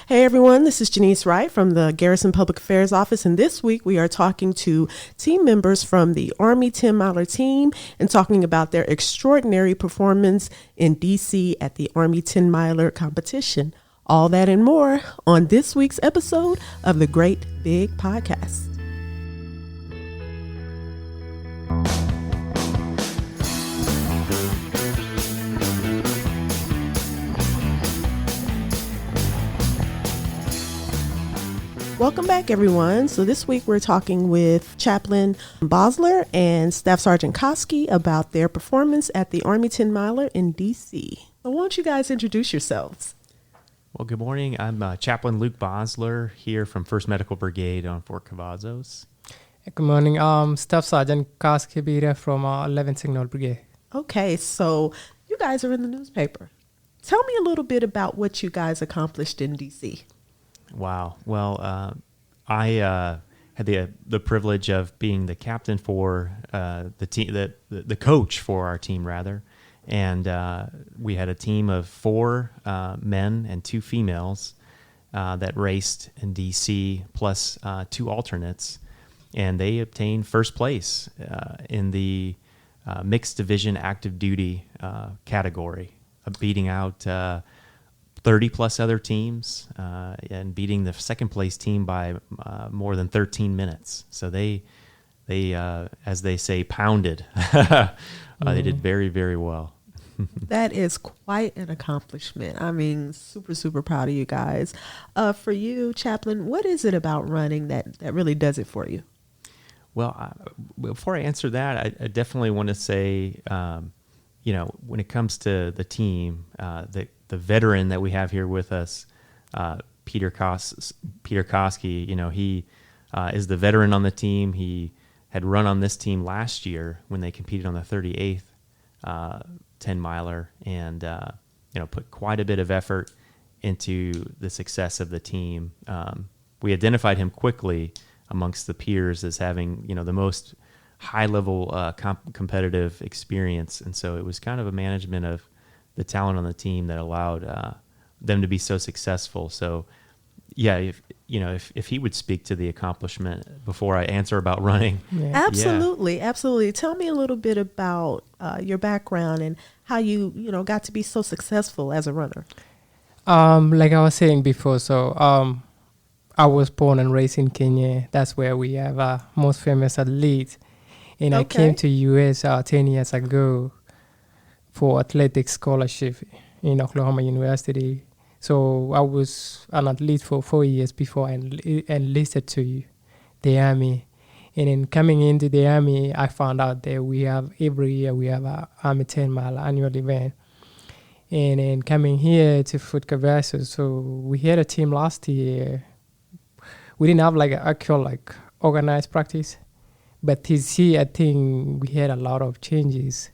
Hey everyone, this is Janice Wright from the Garrison Public Affairs Office, and this week we are talking to team members from the Army 10-miler team and talking about their extraordinary performance in DC at the Army 10-miler competition. All that and more on this week's episode of the Great Big Podcast. Welcome back, everyone. So this week we're talking with Chaplain Basler and Staff Sgt. Koskey about their performance at the Army 10-miler in DC. So why don't you guys introduce yourselves? Well, good morning. I'm Chaplain Luke Basler here from 1st Medical Brigade on Fort Cavazos. Good morning. Staff Sgt. Koskey from 11th Signal Brigade. Okay, so you guys are in the newspaper. Tell me a little bit about what you guys accomplished in DC. Wow. Well, I had the privilege of being the captain for the team, the coach for our team, rather. And we had a team of 4 men and 2 females that raced in DC, plus 2 alternates. And they obtained first place in the mixed division active duty category, beating out 30 plus other teams and beating the second place team by more than 13 minutes. So they as they say, pounded. They did very, very well. That is quite an accomplishment. I mean, super, super proud of you guys. For you, Chaplain, what is it about running that really does it for you? Well, before I answer that, I definitely want to say, when it comes to the team, the veteran that we have here with us, Peter Koskey, he is the veteran on the team. He had run on this team last year when they competed on the 38th 10-miler and put quite a bit of effort into the success of the team. We identified him quickly amongst the peers as having the most high-level competitive experience, and so it was kind of a management of the talent on the team that allowed them to be so successful. So, yeah, if he would speak to the accomplishment before I answer about running. Yeah. Absolutely. Tell me a little bit about your background and how you got to be so successful as a runner. Like I was saying before, so I was born and raised in Kenya. That's where we have most famous athletes. And I came to US 10 years ago for athletics scholarship in Oklahoma University. So I was an athlete for 4 years before I enlisted to the Army. And then coming into the Army, I found out that every year we have a Army 10-mile annual event. And then coming here to Fort Cavazos, so we had a team last year. We didn't have an actual organized practice. But this year, I think we had a lot of changes.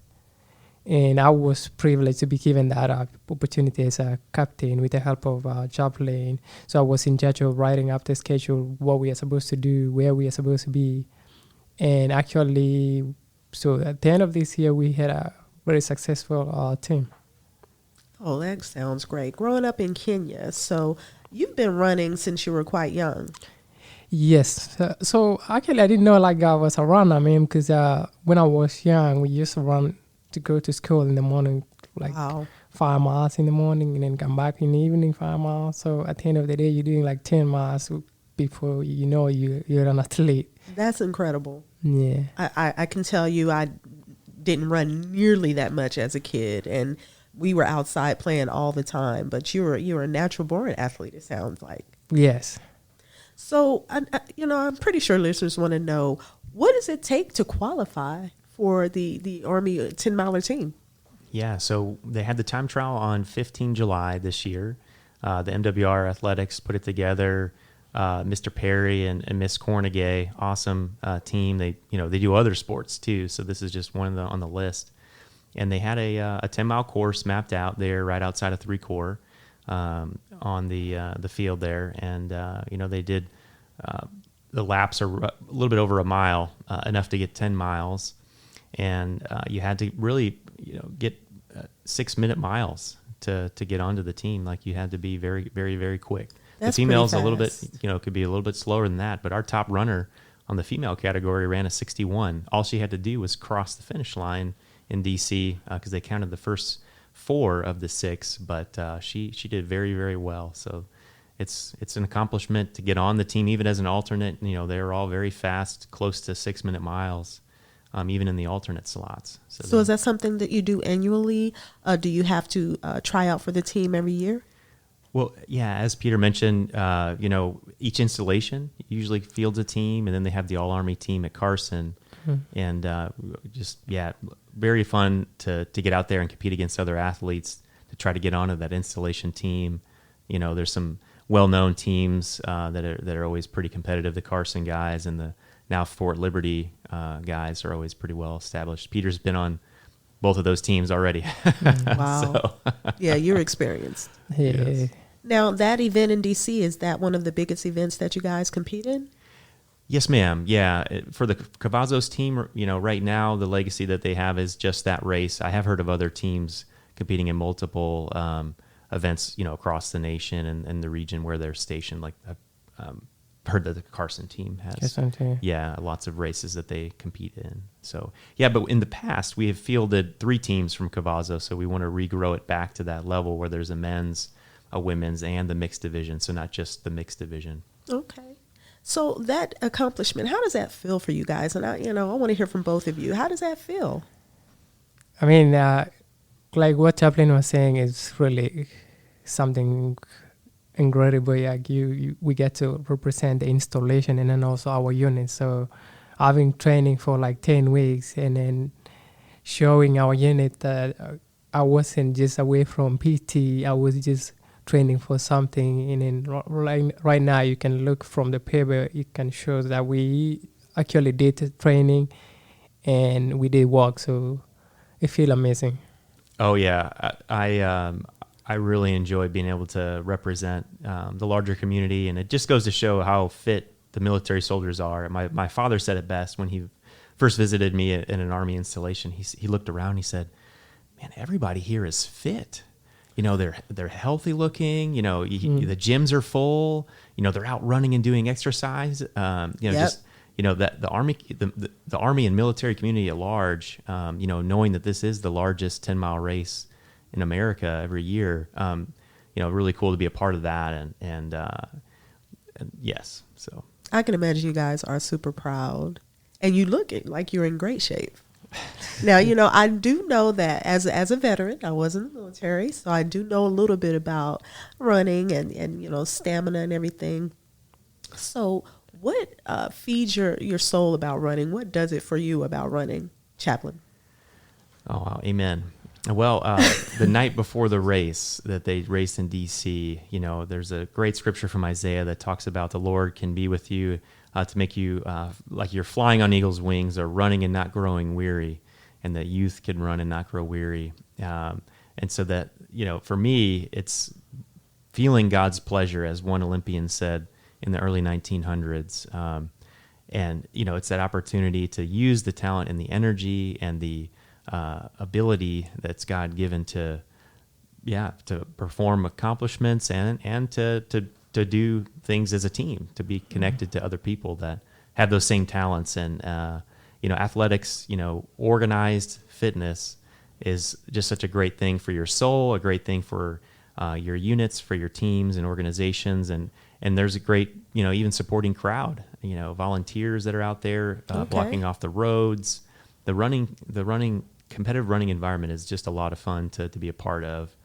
And I was privileged to be given that opportunity as a captain with the help of Chaplain. So I was in charge of writing up the schedule, what we are supposed to do, where we are supposed to be. And actually, so at the end of this year, we had a very successful team. Oh, that sounds great. Growing up in Kenya, so you've been running since you were quite young. Yes. So actually, I didn't know I was a runner, because when I was young, we used to run to go to school in the morning, 5 miles in the morning, and then come back in the evening 5 miles. So at the end of the day, you're doing 10 miles before you're an athlete. That's incredible. Yeah. I can tell you I didn't run nearly that much as a kid, and we were outside playing all the time. But you were a natural-born athlete, it sounds like. Yes. So, I'm pretty sure listeners want to know, what does it take to qualify for the Army 10-miler team? Yeah, so they had the time trial on 15 July this year. The MWR Athletics put it together. Mr. Perry and Miss Cornegay, awesome team. They do other sports too, so this is just one on the list. And they had a 10-mile course mapped out there right outside of 3 Corps on the field there, and they did the laps are a little bit over a mile, enough to get 10 miles. And you had to really, get 6-minute miles to get onto the team. You had to be very, very, very quick. That's the females pretty a little bit, fast. could be a little bit slower than that. But our top runner on the female category ran a 61. All she had to do was cross the finish line in DC because they counted the first 4 of the 6, but she did very, very well. So it's an accomplishment to get on the team, even as an alternate. They're all very fast, close to 6-minute miles, even in the alternate slots. So is that something that you do annually? Do you have to try out for the team every year? Well, yeah, as Peter mentioned, each installation usually fields a team, and then they have the All-Army team at Carson. And very fun to get out there and compete against other athletes to try to get onto that installation team. There's some well-known teams that are always pretty competitive. The Carson guys and the now Fort Liberty guys are always pretty well established. Peter's been on both of those teams already. Wow. Yeah, you're experienced. Yeah. Yes. Now, that event in D.C., is that one of the biggest events that you guys compete in? Yes, ma'am. Yeah. For the Cavazos team, right now the legacy that they have is just that race. I have heard of other teams competing in multiple events, across the nation and the region where they're stationed. Like I've heard that the Carson team has, lots of races that they compete in. So, yeah, but in the past we have fielded 3 teams from Cavazos, so we want to regrow it back to that level where there's a men's, a women's, and the mixed division, so not just the mixed division. Okay. So that accomplishment, how does that feel for you guys? And I want to hear from both of you. How does that feel? I mean, like what Chaplain was saying is really something incredible. Like we get to represent the installation and then also our unit. So having training for like 10 weeks and then showing our unit that I wasn't just away from PT, I was just training for something. And then right now you can look from the paper, it can show that we actually did the training and we did work. So it feels amazing. Oh yeah, I really enjoy being able to represent the larger community, and it just goes to show how fit the military soldiers are. My father said it best when he first visited me in an Army installation. He looked around, he said, "Man, everybody here is fit. They're healthy looking. The gyms are full. They're out running and doing exercise. That the Army and military community at large, knowing that this is the largest 10-mile race in America every year, really cool to be a part of that. And yes, so I can imagine you guys are super proud, and you look like you're in great shape. Now, I do know that as a veteran, I was in the military, so I do know a little bit about running and stamina and everything. So what feeds your soul about running? What does it for you about running, Chaplain? Oh, wow. Amen. Well, the night before the race that they raced in D.C., there's a great scripture from Isaiah that talks about the Lord can be with you to make you like you're flying on eagle's wings or running and not growing weary, and that youth can run and not grow weary. And so that, for me, it's feeling God's pleasure, as one Olympian said in the early 1900s. And, it's that opportunity to use the talent and the energy and the ability that's God given to perform accomplishments and to do things as a team, to be connected to other people that have those same talents. And, athletics, organized fitness is just such a great thing for your soul, a great thing for your units, for your teams and organizations. And there's a great, even supporting crowd, volunteers that are out there blocking off the roads. The competitive running environment is just a lot of fun to be a part of.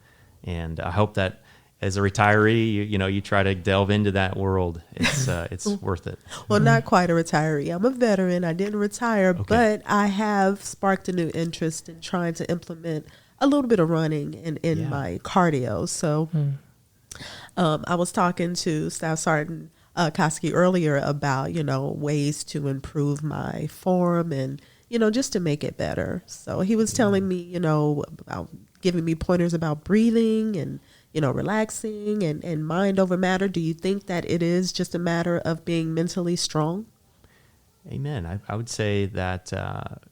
And I hope that as a retiree, you try to delve into that world. It's worth it. Well, not quite a retiree. I'm a veteran. I didn't retire, but I have sparked a new interest in trying to implement a little bit of running in my cardio. So I was talking to Staff Sergeant Koskey earlier about, ways to improve my form and, just to make it better. So he was telling me, about giving me pointers about breathing and, relaxing and mind over matter. Do you think that it is just a matter of being mentally strong? Amen. I would say that,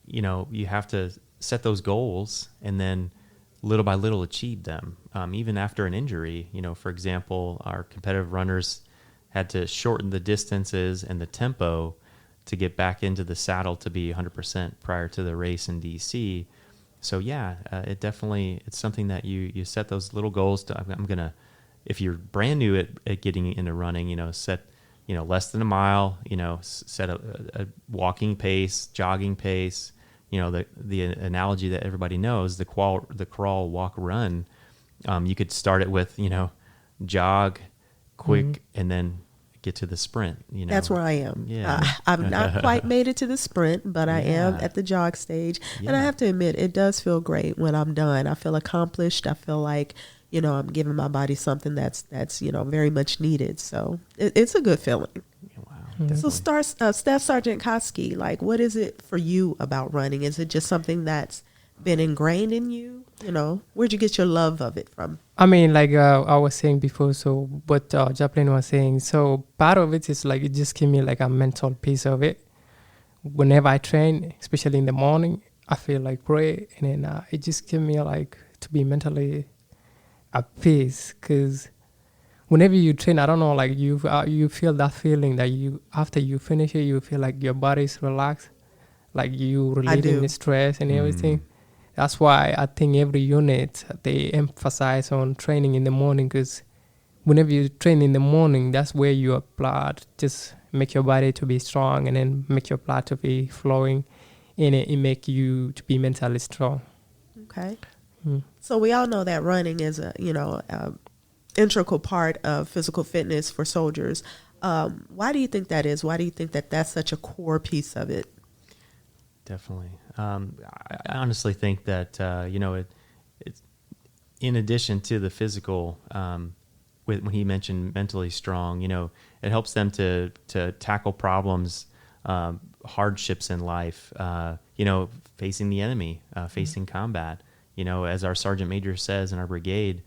you have to set those goals and then little by little achieved them, even after an injury. For example, our competitive runners had to shorten the distances and the tempo to get back into the saddle to be 100% prior to the race in DC. So it's something that you set those little goals to. I'm gonna, if you're brand new at getting into running, set less than a mile, set a walking pace, jogging pace. The analogy that everybody knows, the crawl, walk, run. You could start it with jog, quick, and then get to the sprint. That's where I am. Yeah. I've not quite made it to the sprint, but I am at the jog stage. Yeah. And I have to admit, it does feel great when I'm done. I feel accomplished. I feel like, I'm giving my body something that's very much needed. So it's a good feeling. Wow. So Staff Sergeant Koskey, like, what is it for you about running? Is it just something that's been ingrained in you? Where'd you get your love of it from? I mean, like I was saying before, so what Chaplain was saying, so part of it is like, it just gave me like a mental piece of it. Whenever I train, especially in the morning, I feel like great, and then it just gave me like to be mentally at peace, because whenever you train, I don't know, like you feel that feeling that after you finish it, you feel like your body's relaxed, like you relieving the stress and everything. That's why I think every unit, they emphasize on training in the morning, because whenever you train in the morning, that's where your blood just make your body to be strong, and then make your blood to be flowing, and it make you to be mentally strong. Okay. So we all know that running is a integral part of physical fitness for soldiers. Why do you think that is? Why do you think that that's such a core piece of it? Definitely. I honestly think that, it's in addition to the physical, when he mentioned mentally strong, it helps them to tackle problems, hardships in life, facing the enemy, facing combat. As our Sergeant Major says in our brigade,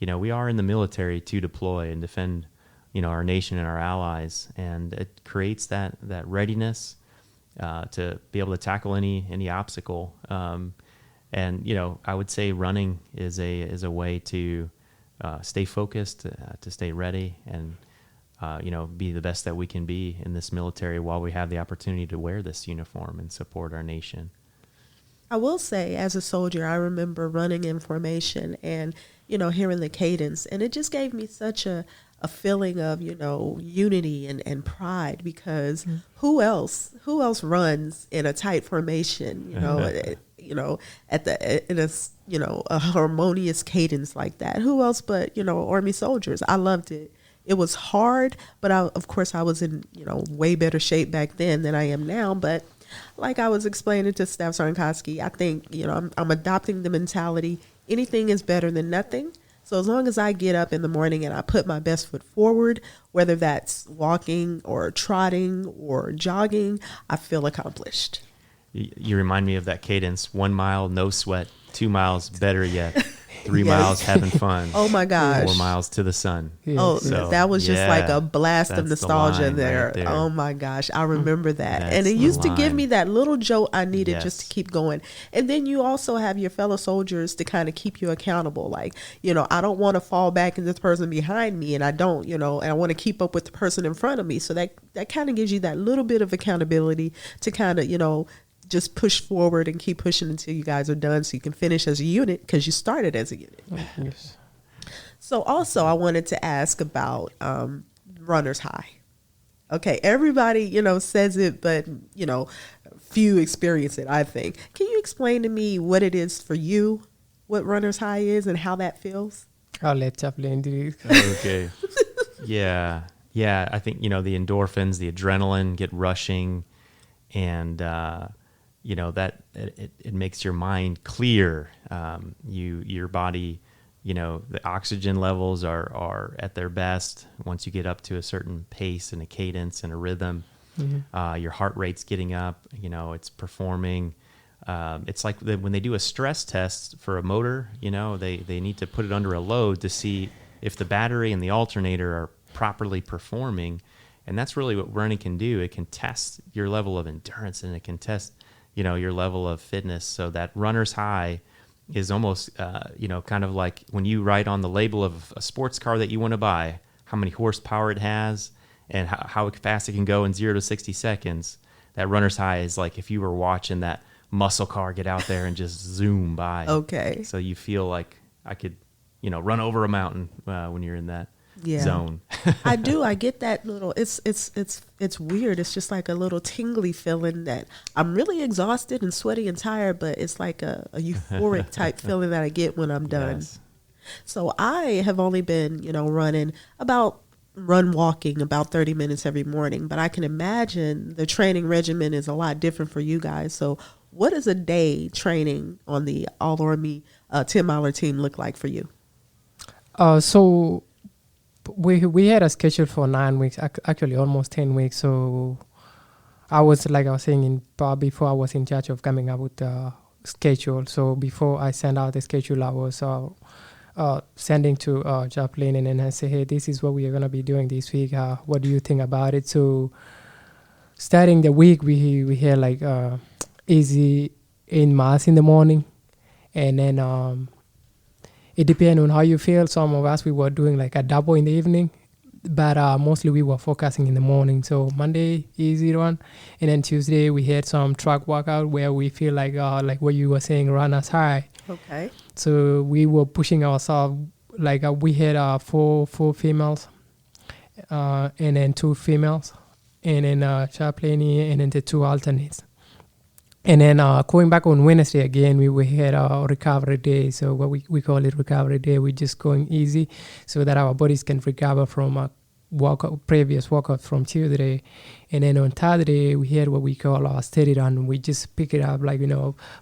we are in the military to deploy and defend, our nation and our allies. And it creates that readiness to be able to tackle any obstacle. And I would say running is a way to stay focused, to stay ready, and be the best that we can be in this military while we have the opportunity to wear this uniform and support our nation. I will say, as a soldier, I remember running in formation and hearing the cadence, and it just gave me such a feeling of unity and pride, because who else runs in a tight formation a harmonious cadence like that? Who else but Army soldiers? I loved it. It was hard, but of course I was in way better shape back then than I am now. But like I was explaining to Staff Sergeant Koskey, I think I'm adopting the mentality, anything is better than nothing. So as long as I get up in the morning and I put my best foot forward, whether that's walking or trotting or jogging, I feel accomplished. You remind me of that cadence: 1 mile, no sweat; 2 miles, better yet; 3 miles, having fun; oh my gosh, 4 miles to the sun. Yes. Oh, so that was just like a blast of nostalgia there. Right there. Oh my gosh, I remember that. And it used to give me that little jolt I needed just to keep going. And then you also have your fellow soldiers to kind of keep you accountable. Like, I don't want to fall back into the person behind me, and I don't, and I want to keep up with the person in front of me. So that kind of gives you that little bit of accountability to kind of, just push forward and keep pushing until you guys are done, so you can finish as a unit, because you started as a unit. Yes. So also I wanted to ask about runner's high. Okay, everybody, says it, but, few experience it, I think. Can you explain to me what it is for you, what runner's high is, and how that feels? I'll let Chaplain do it. Okay. Yeah. I think, the endorphins, the adrenaline get rushing, and, that it makes your mind clear. Your body, the oxygen levels are at their best once you get up to a certain pace and a cadence and a rhythm. Your heart rate's getting up, it's performing. It's like when they do a stress test for a motor, they need to put it under a load to see if the battery and the alternator are properly performing. And that's really what running can do. It can test your level of endurance, and it can test, your level of fitness. So that runner's high is almost, kind of like when you write on the label of a sports car that you want to buy, how many horsepower it has and how fast it can go in 0 to 60 seconds. That runner's high is like if you were watching that muscle car get out there and just zoom by. Okay. So you feel like I could, run over a mountain when you're in that zone. I do. I get that little. It's weird. It's just like a little tingly feeling that I'm really exhausted and sweaty and tired, but it's like a euphoric type feeling that I get when I'm done. Yes. So I have only been, walking about 30 minutes every morning, but I can imagine the training regimen is a lot different for you guys. So what does a day training on the All Army 10-miler team look like for you? So we had a schedule for 9 weeks, actually almost 10 weeks. So I was saying before, I was in charge of coming up with the schedule. So before I send out the schedule, I was sending to Chaplain, and then I say, hey, this is what we are going to be doing this week. What do you think about it? So starting the week, we had easy in mass in the morning, and then it depends on how you feel. Some of us, we were doing like a double in the evening, but mostly we were focusing in the morning. So Monday, easy run, and then Tuesday we had some track workout where we feel like what you were saying, runners high. Okay. So we were pushing ourselves. We had four females, and then 2 females, and then Chaplain, and then the 2 alternates. And then going back on Wednesday again, we had a recovery day. So what we call it recovery day. We're just going easy so that our bodies can recover from a previous workout from Tuesday. And then on Thursday, we had what we call our steady run. We just pick it up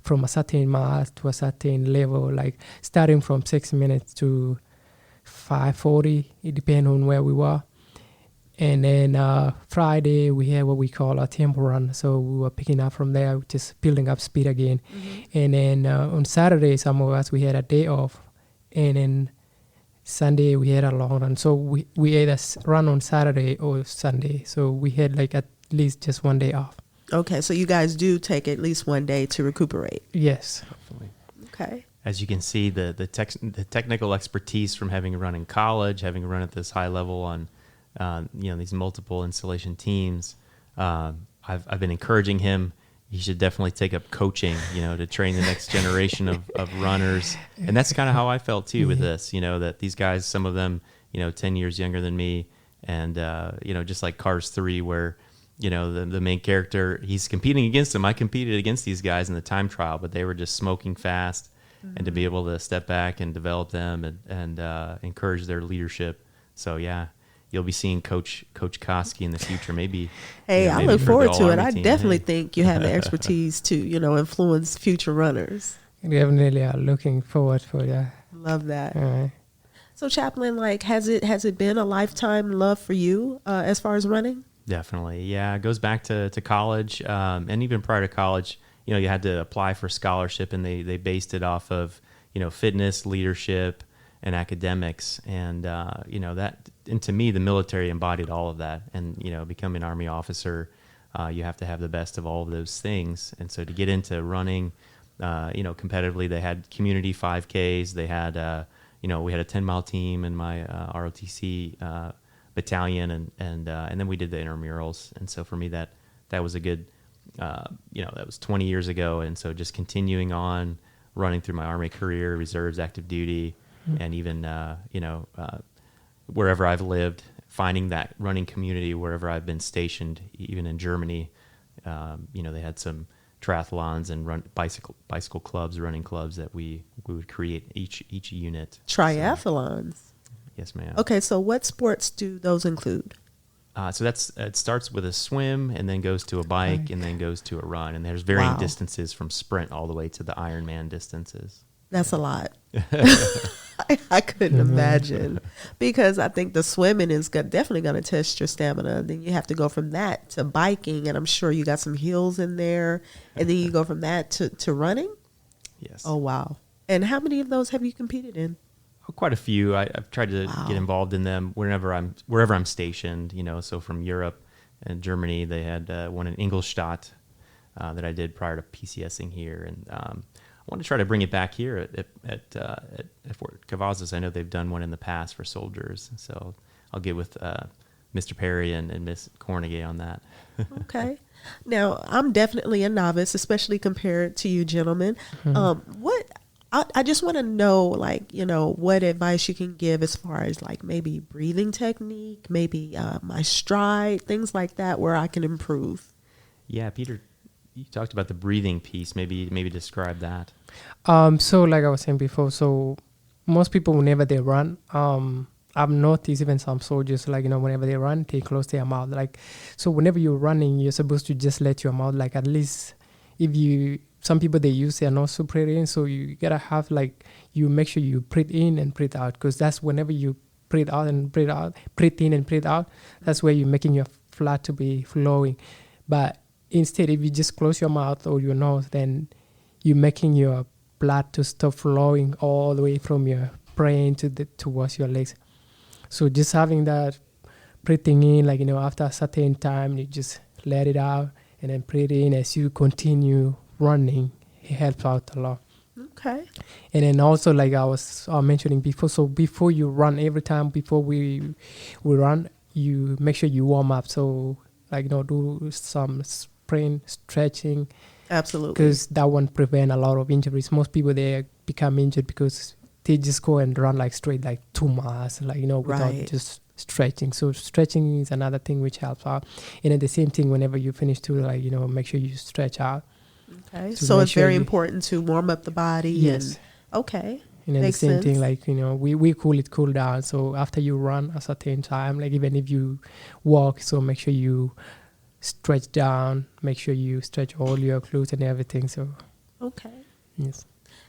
from a certain mass to a certain level, starting from 6 minutes to 5:40. It depends on where we were. And then Friday, we had what we call a tempo run. So we were picking up from there, just building up speed again. Mm-hmm. And then on Saturday, some of us, we had a day off. And then Sunday, we had a long run. So we either run on Saturday or Sunday. So we had at least just one day off. Okay, so you guys do take at least one day to recuperate. Yes. Hopefully. Okay. As you can see, the technical expertise from having run in college, having run at this high level on these multiple installation teams. I've been encouraging him. He should definitely take up coaching, to train the next generation of runners. And that's kind of how I felt too with this, that these guys, some of them, 10 years younger than me. And, just like Cars 3, where, the main character, he's competing against them. I competed against these guys in the time trial, but they were just smoking fast. Mm-hmm. And to be able to step back and develop them and encourage their leadership. So, yeah. You'll be seeing Coach Koskey in the future, maybe. Hey, I maybe look forward to it. I team. definitely think you have the expertise to, influence future runners. Definitely are looking forward for that. Love that. All right. So, Chaplain, has it been a lifetime love for you as far as running? Definitely, yeah. It goes back to college, and even prior to college, you had to apply for scholarship, and they based it off of fitness, leadership, and academics, and that. And to me, the military embodied all of that. And, becoming an Army officer, you have to have the best of all of those things. And so to get into running, competitively, they had community 5Ks. They had, we had a 10-mile team in my ROTC battalion, and then we did the intramurals. And so for me, that was a good, that was 20 years ago. And so just continuing on running through my Army career, reserves, active duty, and even, wherever I've lived, finding that running community wherever I've been stationed, even in Germany, they had some triathlons and bicycle clubs, running clubs that we would create each unit. Triathlons. So, yes, ma'am. Okay, so what sports do those include? So it starts with a swim and then goes to a bike and then goes to a run, and there's varying distances from sprint all the way to the Ironman distances. That's a lot. I couldn't imagine, because I think the swimming is definitely going to test your stamina. Then you have to go from that to biking, and I'm sure you got some hills in there, and then you go from that to running? Yes. Oh, wow. And how many of those have you competed in? Quite a few. I've tried to get involved in them wherever I'm stationed, so from Europe and Germany, they had one in Ingolstadt that I did prior to PCSing here, and want to try to bring it back here at Fort Cavazos. I know they've done one in the past for soldiers, so I'll get with Mr. Perry and Miss Cornegay on that. Okay. Now, I'm definitely a novice, especially compared to you gentlemen. I just want to know, like, what advice you can give as far as like maybe breathing technique, maybe my stride, things like that, where I can improve. Yeah, Peter, you talked about the breathing piece. Maybe describe that. So like I was saying before, so most people, whenever they run, I've noticed even some soldiers, like, whenever they run, they close their mouth. Like, so whenever you're running, you're supposed to just let your mouth, like, at least some people, they use their nose to breathe in. So you gotta have, like, you make sure you breathe in and breathe out, because that's whenever you breathe out and breathe out, breathe in and breathe out, that's where you're making your blood to be flowing. But instead, if you just close your mouth or your nose, then you're making your blood to stop flowing all the way from your brain towards your legs. So just having that breathing in, like, after a certain time, you just let it out and then breathe in as you continue running. It helps out a lot. Okay. And then also, like I was mentioning before, so before you run, every time before we run, you make sure you warm up. So, like, do some sprint stretching. Absolutely. Because that won't prevent a lot of injuries. Most people, they become injured because they just go and run like straight, like 2 miles, like, without just stretching. So stretching is another thing which helps out. And then the same thing, whenever you finish too, like, make sure you stretch out. Okay. So it's very important to warm up the body. Yes. Okay. And then Makes the same sense. thing, like, we cool down. So after you run a certain time, like, even if you walk, so make sure you stretch down, make sure you stretch all your glutes and everything. So. Okay. Yes.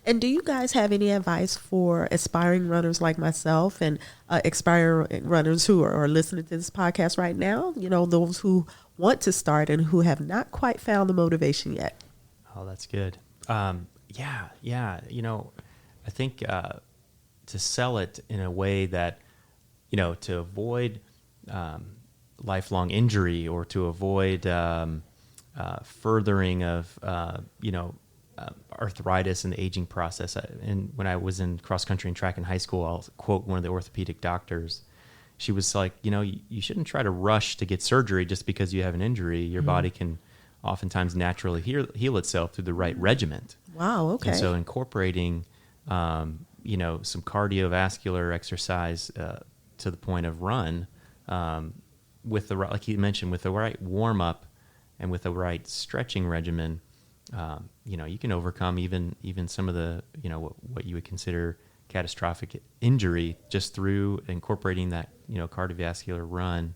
And do you guys have any advice for aspiring runners like myself and aspiring runners who are listening to this podcast right now? Those who want to start and who have not quite found the motivation yet. Oh, that's good. Yeah. I think to sell it in a way that, to avoid lifelong injury or to avoid furthering of, arthritis and the aging process. And when I was in cross country and track in high school, I'll quote one of the orthopedic doctors. She was like, you shouldn't try to rush to get surgery just because you have an injury. Your body can oftentimes naturally heal itself through the right regimen. Wow. Okay. And so incorporating, some cardiovascular exercise to the point of run, with the, like you mentioned, with the right warm up and with the right stretching regimen, you can overcome even some of the, what you would consider catastrophic injury just through incorporating that, cardiovascular run.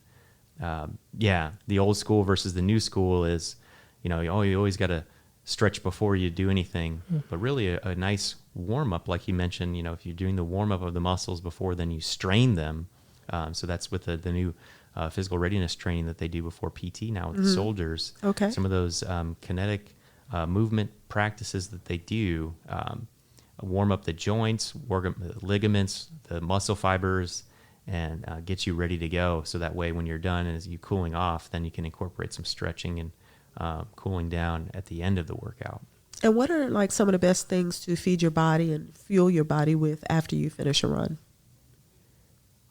The old school versus the new school is, you always got to stretch before you do anything, but really a nice warm up, like you mentioned, if you're doing the warm up of the muscles before, then you strain them. So that's with the new physical readiness training that they do before PT now with soldiers. Okay. Some of those kinetic movement practices that they do, warm up the joints, work up the ligaments, the muscle fibers, and get you ready to go. So that way when you're done and as you cooling off, then you can incorporate some stretching and cooling down at the end of the workout. And what are like some of the best things to feed your body and fuel your body with after you finish a run?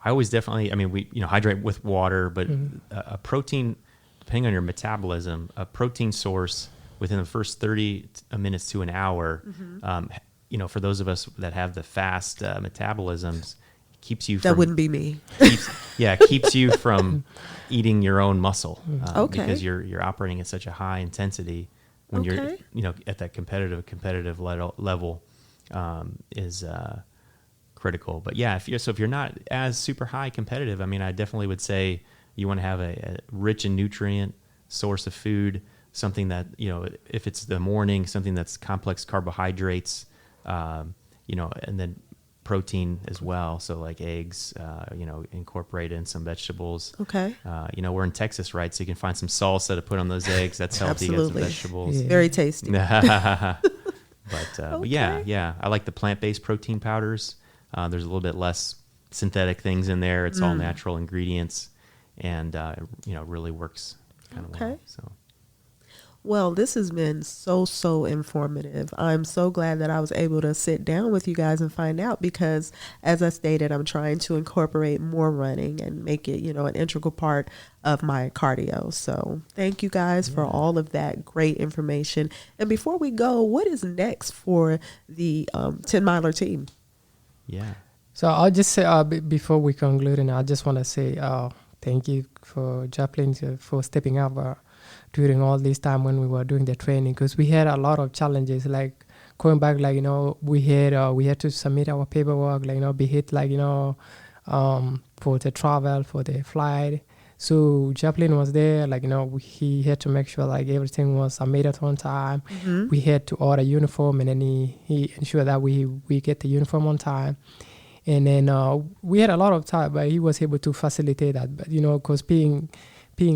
I always definitely, we hydrate with water, but a protein, depending on your metabolism, a protein source within the first 30 minutes to an hour, for those of us that have the fast metabolisms, keeps you from... That wouldn't be me. Keeps you from eating your own muscle. Because you're operating at such a high intensity when you're, at that competitive level is critical. But yeah, if you're not as super high competitive, I definitely would say you want to have a rich and nutrient source of food, something that, if it's the morning, something that's complex carbohydrates, and then protein as well. So like eggs, incorporate in some vegetables. Okay. We're in Texas, right? So you can find some salsa to put on those eggs. That's healthy. Absolutely. Got some vegetables. Yeah. Very tasty. But yeah. I like the plant-based protein powders. There's a little bit less synthetic things in there. It's all natural ingredients, and really works kind of well. So, Well, this has been so informative. I'm so glad that I was able to sit down with you guys and find out because, as I stated, I'm trying to incorporate more running and make it, an integral part of my cardio. So thank you guys for all of that great information. And before we go, what is next for the 10-miler team? Yeah. So I'll just say before we conclude, and I just want to say thank you for Chaplain for stepping up during all this time when we were doing the training, because we had a lot of challenges, like going back, we had to submit our paperwork, be hit, for the travel, for the flight. So Chaplain was there, he had to make sure everything was submitted on time. Mm-hmm. We had to order uniform, and then he ensured that we get the uniform on time. And then we had a lot of time, but he was able to facilitate that. But because being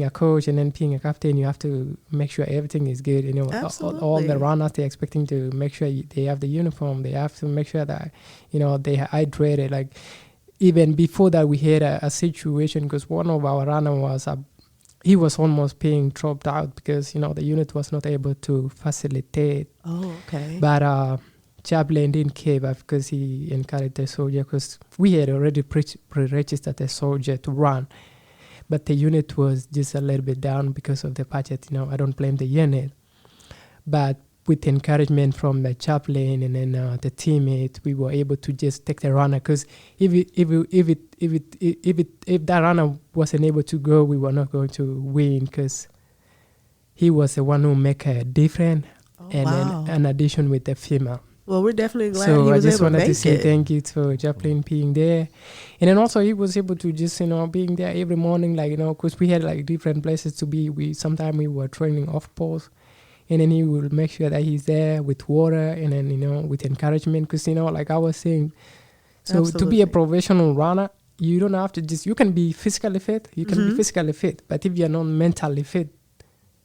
a coach and then being a captain, you have to make sure everything is good. All the runners, they're expecting to make sure they have the uniform. They have to make sure that, they are hydrated. Even before that, we had a situation because one of our runners he was almost being dropped out because, the unit was not able to facilitate. Oh, okay. But Chaplain didn't care because he encouraged the soldier, because we had already pre-registered the soldier to run. But the unit was just a little bit down because of the budget. I don't blame the unit. But with encouragement from the chaplain and then the teammates, we were able to just take the runner. Because if that runner wasn't able to go, we were not going to win, because he was the one who make a difference. Then an addition with the female. Well, we're definitely glad he was able to make it. So I just wanted to say thank you to Chaplain being there. And then also he was able to just, being there every morning, because we had different places to be. Sometimes we were training off post. And then he will make sure that he's there with water and then, with encouragement. Because, like I was saying, so Absolutely. To be a professional runner, you don't have to you can be physically fit. You can be physically fit. But if you're not mentally fit,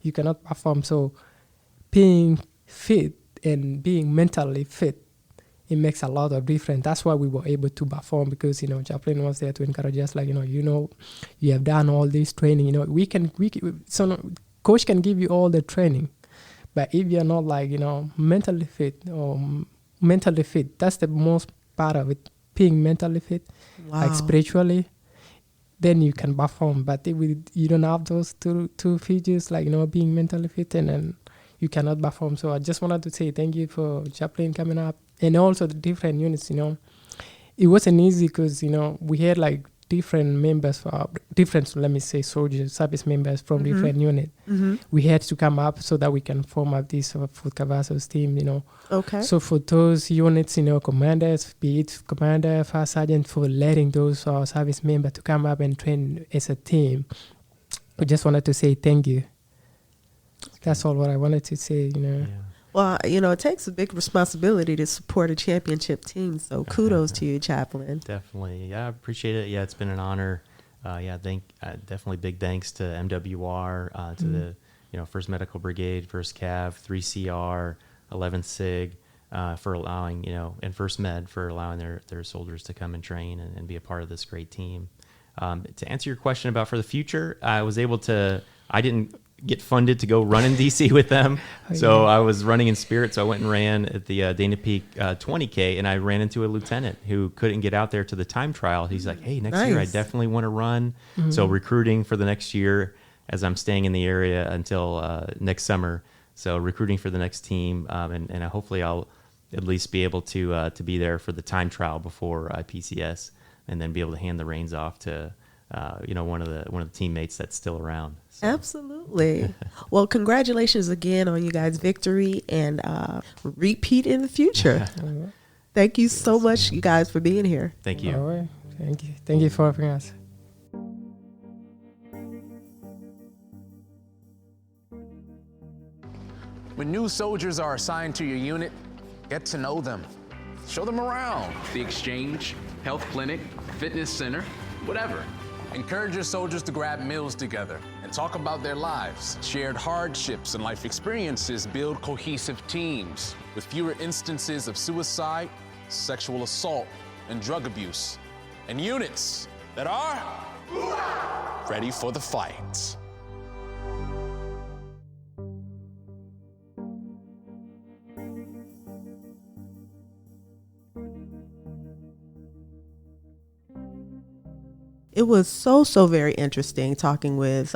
you cannot perform. So being fit and being mentally fit, it makes a lot of difference. That's why we were able to perform, because Chaplain was there to encourage us. You have done all this training. Coach can give you all the training, but if you're not mentally fit, that's the most part of it. Being mentally fit, spiritually, then you can perform. But if you don't have those two features, being mentally fit and then you cannot perform. So I just wanted to say thank you for Chaplain coming up, and also the different units. It wasn't easy because we had different members, soldiers, service members from different units. Mm-hmm. We had to come up so that we can form up this for Cavazos team. Okay. So for those units, commanders, be it commander, first sergeant, for letting those service members to come up and train as a team, I just wanted to say thank you. That's all what I wanted to say, Yeah. Well, it takes a big responsibility to support a championship team. So kudos to you, Chaplain. Definitely. Yeah, I appreciate it. Yeah, it's been an honor. Definitely big thanks to MWR, to the 1st Medical Brigade, 1st Cav, 3CR, 11th SIG, for allowing, and 1st Med for allowing their soldiers to come and train and be a part of this great team. To answer your question about for the future, I didn't get funded to go run in DC with them. So I was running in Spirit. So I went and ran at the Dana Peak 20K, and I ran into a lieutenant who couldn't get out there to the time trial. He's like, hey, next year I definitely want to run. Mm-hmm. So recruiting for the next year, as I'm staying in the area until next summer. So recruiting for the next team, and hopefully I'll at least be able to be there for the time trial before PCS, and then be able to hand the reins off to one of the teammates that's still around. So. Absolutely. Well, congratulations again on you guys' victory, and repeat in the future. Thank you so much, you guys, for being here. Thank you. All right. Thank you. Thank you for having us. When new soldiers are assigned to your unit, get to know them. Show them around. The exchange, health clinic, fitness center, whatever. Encourage your soldiers to grab meals together and talk about their lives. Shared hardships and life experiences build cohesive teams with fewer instances of suicide, sexual assault, and drug abuse. And units that are ready for the fight. It was so very interesting talking with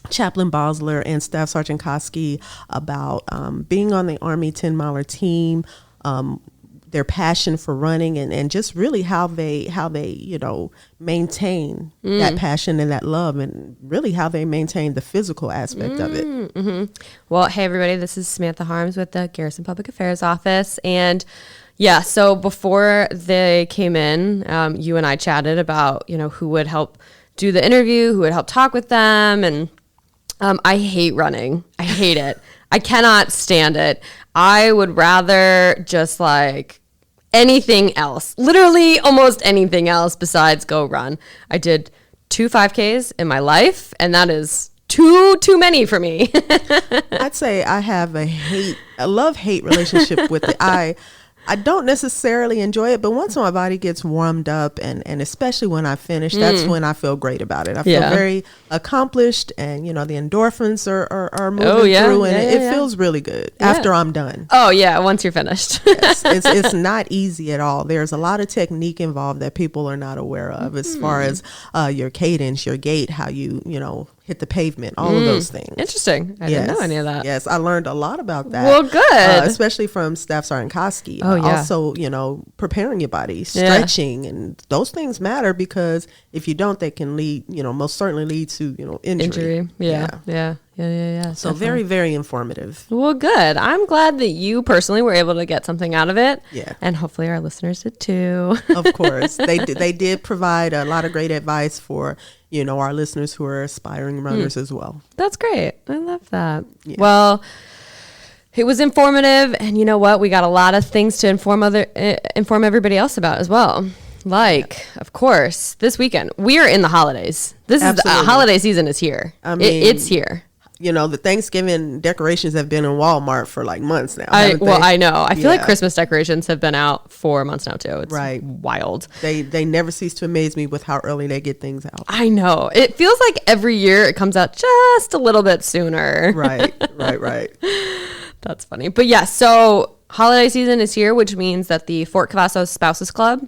Chaplain Basler and Staff Sgt. Koskey about being on the Army 10 miler team, their passion for running, and just really how they maintain that passion and that love, and really how they maintain the physical aspect of it. Mm-hmm. Well, hey everybody, this is Samantha Harms with the Garrison Public Affairs Office, and yeah, so before they came in, you and I chatted about who would help do the interview, who would help talk with them, and I hate running. I hate it. I cannot stand it. I would rather just anything else, literally almost anything else besides go run. I did 2 5Ks in my life, and that is too many for me. I'd say I have a love-hate relationship with it. I don't necessarily enjoy it, but once my body gets warmed up, and especially when I finish, that's when I feel great about it. I feel very accomplished, and the endorphins are moving through, and it feels really good after I'm done. Oh yeah, once you're finished. Yes, it's not easy at all. There's a lot of technique involved that people are not aware of, as far as your cadence, your gait, how you hit the pavement, all of those things. Interesting. I didn't know any of that. Yes, I learned a lot about that. Well, good. Especially from Staff Sgt. Koskey. Oh, yeah. Also, preparing your body, stretching, and those things matter, because if you don't, they can lead, most certainly lead to, injury. Yeah. So definitely. very, very informative. Well, good. I'm glad that you personally were able to get something out of it. Yeah. And hopefully our listeners did too. Of course. They did provide a lot of great advice for, our listeners who are aspiring runners as well. That's great. I love that. Yeah. Well, it was informative, and you know what? We got a lot of things to inform everybody else about as well. Of course, this weekend we are in the holidays. This Absolutely. is holiday season is here. I mean, it's here. The Thanksgiving decorations have been in Walmart for months now. I know. I feel like Christmas decorations have been out for months now too. It's right. Wild. They never cease to amaze me with how early they get things out. I know. It feels like every year it comes out just a little bit sooner. Right. That's funny. But yeah, so holiday season is here, which means that the Fort Cavazos Spouses Club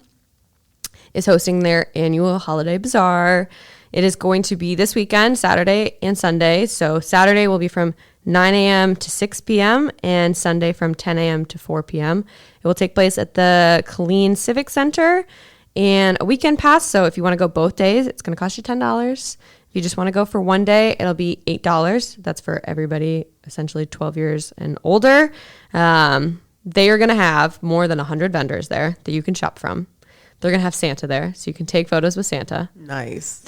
is hosting their annual holiday bazaar. It is going to be this weekend, Saturday and Sunday. So Saturday will be from 9 a.m. to 6 p.m. and Sunday from 10 a.m. to 4 p.m. It will take place at the Killeen Civic Center, and a weekend pass. So if you want to go both days, it's going to cost you $10. If you just want to go for one day, it'll be $8. That's for everybody essentially 12 years and older. They are going to have more than 100 vendors there that you can shop from. They're going to have Santa there, so you can take photos with Santa. Nice.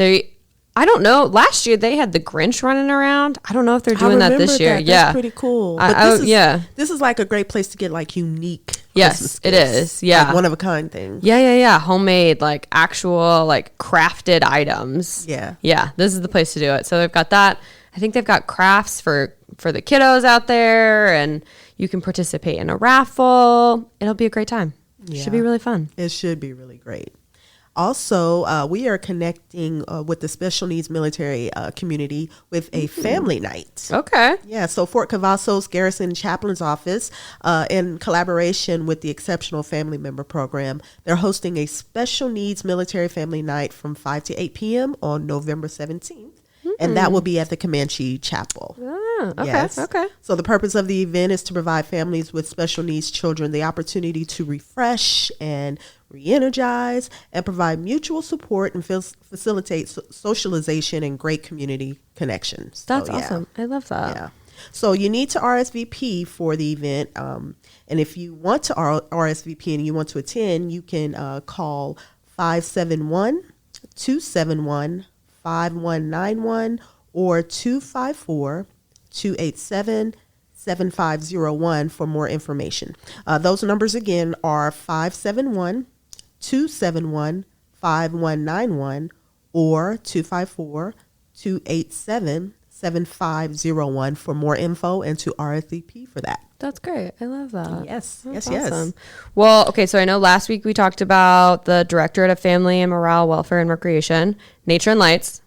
I don't know. Last year they had the Grinch running around. I don't know if they're doing that this year. That's pretty cool. But this is a great place to get unique. Yes, it is. Yeah, one of a kind things. Yeah. Homemade, actual, crafted items. Yeah. This is the place to do it. So they've got that. I think they've got crafts for the kiddos out there, and you can participate in a raffle. It'll be a great time. Yeah. Should be really fun. It should be really great. Also, we are connecting with the special needs military community with a family night. Okay. Yeah, so Fort Cavazos Garrison Chaplain's Office, in collaboration with the Exceptional Family Member Program, they're hosting a special needs military family night from 5 to 8 p.m. on November 17th. And that will be at the Comanche Chapel. Ah, okay, yes. okay. So the purpose of the event is to provide families with special needs children the opportunity to refresh and re-energize and provide mutual support and facilitate socialization and great community connections. That's awesome. I love that. Yeah. So you need to RSVP for the event. And if you want to RSVP and you want to attend, you can call 571-271-5191 or 254-287-7501 for more information. Those numbers again are 571-271-5191 or 254-287-7501 for more info and to RSVP for that. That's great. I love that. Yes. That's yes. awesome. Well, okay, so I know last week we talked about the Directorate of Family and Morale, Welfare and Recreation, Nature and Lights.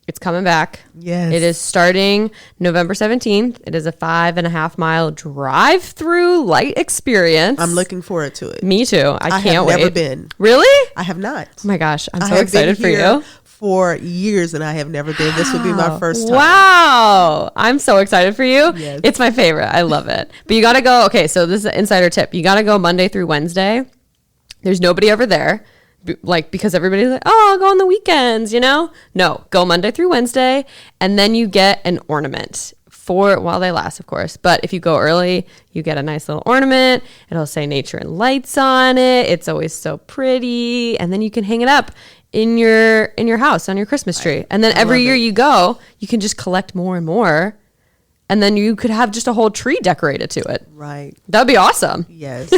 It's coming back. Yes. It is starting November 17th. It is a 5.5 mile drive-through light experience. I'm looking forward to it. Me too. I can't wait. I have never been. Really? I have not. Oh my gosh. I'm so excited for you. for years and I have never been. This would be my first time. Wow. I'm so excited for you. Yes. It's my favorite. I love it. But you got to go. Okay, so this is an insider tip. You got to go Monday through Wednesday. There's nobody over there. Because everybody's like, oh, I'll go on the weekends, No, go Monday through Wednesday. And then you get an ornament while they last, of course. But if you go early, you get a nice little ornament. It'll say nature and lights on it. It's always so pretty. And then you can hang it up in your house on your Christmas tree. And then every year you go, you can just collect more and more. And then you could have just a whole tree decorated to it. Right. That'd be awesome. Yes.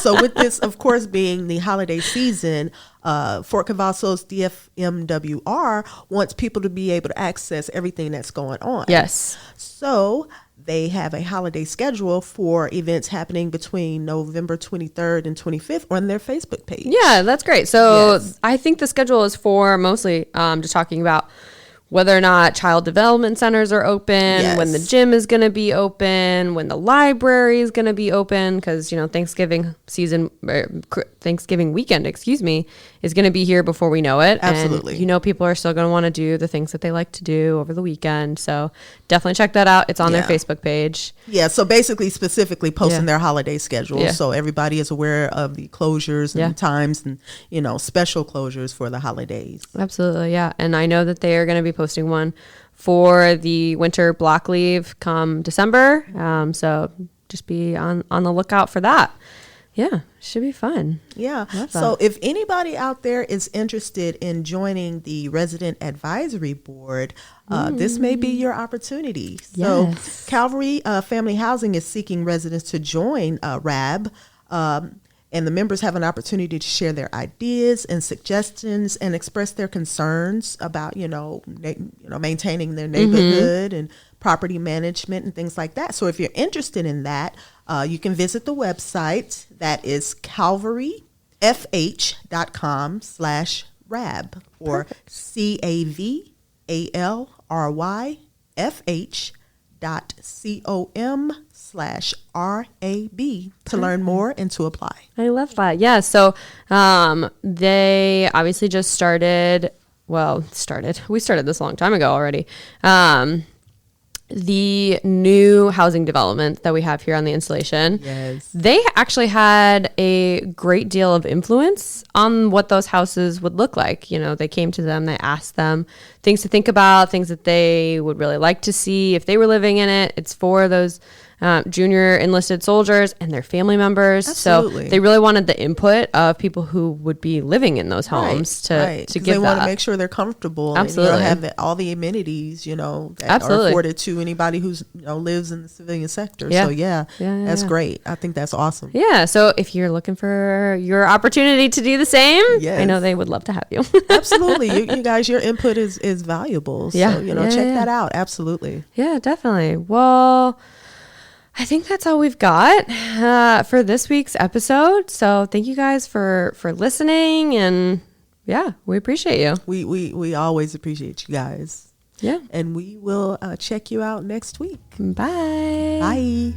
So with this, of course, being the holiday season, Fort Cavazos DFMWR wants people to be able to access everything that's going on. Yes. So they have a holiday schedule for events happening between November 23rd and 25th on their Facebook page. Yeah, that's great. So Yes. I think the schedule is for mostly just talking about whether or not child development centers are open, Yes. when the gym is going to be open, when the library is going to be open, because, Thanksgiving weekend, is going to be here before we know it. Absolutely. And, people are still going to want to do the things that they like to do over the weekend. So definitely check that out. It's on their Facebook page. Yeah, so basically specifically posting Yeah. their holiday schedule. Yeah. So everybody is aware of the closures and times and, special closures for the holidays. Absolutely, yeah. And I know that they are going to be posting one for the winter block leave come December. So just be on the lookout for that. Yeah, should be fun. Yeah. Love So that. if anybody out there is interested in joining the Resident Advisory Board, this may be your opportunity. So Yes. Calvary Family Housing is seeking residents to join RAB. And the members have an opportunity to share their ideas and suggestions and express their concerns about, maintaining their neighborhood and property management and things like that. So if you're interested in that, you can visit the website. That is calvaryfh.com/rab or CAVALRYFH.com/RAB to learn more and to apply. I love that. Yeah. So they obviously just started. We started this a long time ago already. The new housing development that we have here on the installation. Yes. They actually had a great deal of influence on what those houses would look like. They came to them, they asked them things to think about, things that they would really like to see if they were living in it. It's for those junior enlisted soldiers and their family members. Absolutely. So they really wanted the input of people who would be living in those homes to 'Cause give they want that. to make sure they're comfortable. Absolutely. And, have all the amenities, that Absolutely. are afforded to anybody who's lives in the civilian sector. Yeah. So Yeah, that's yeah. great. I think that's awesome. Yeah, so if you're looking for your opportunity to do the same, Yes. I know they would love to have you. Absolutely. You guys, your input is valuable. Yeah. So, Yeah, check yeah. that out. Absolutely. Yeah, definitely. Well, I think that's all we've got for this week's episode. So thank you guys for listening, and yeah, we appreciate you. We always appreciate you guys. Yeah. And we will check you out next week. Bye. Bye.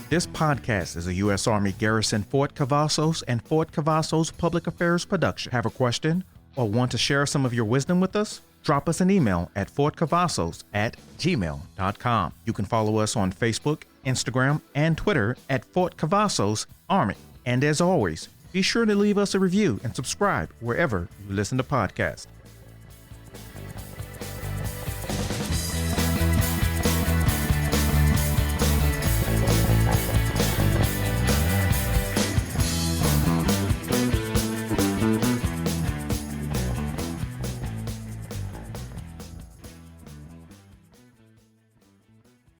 This podcast is a U.S. Army Garrison Fort Cavazos and Fort Cavazos Public Affairs production. Have a question or want to share some of your wisdom with us? Drop us an email at fortcavazos@gmail.com. You can follow us on Facebook, Instagram, and Twitter at Fort Cavazos Army. And as always, be sure to leave us a review and subscribe wherever you listen to podcasts.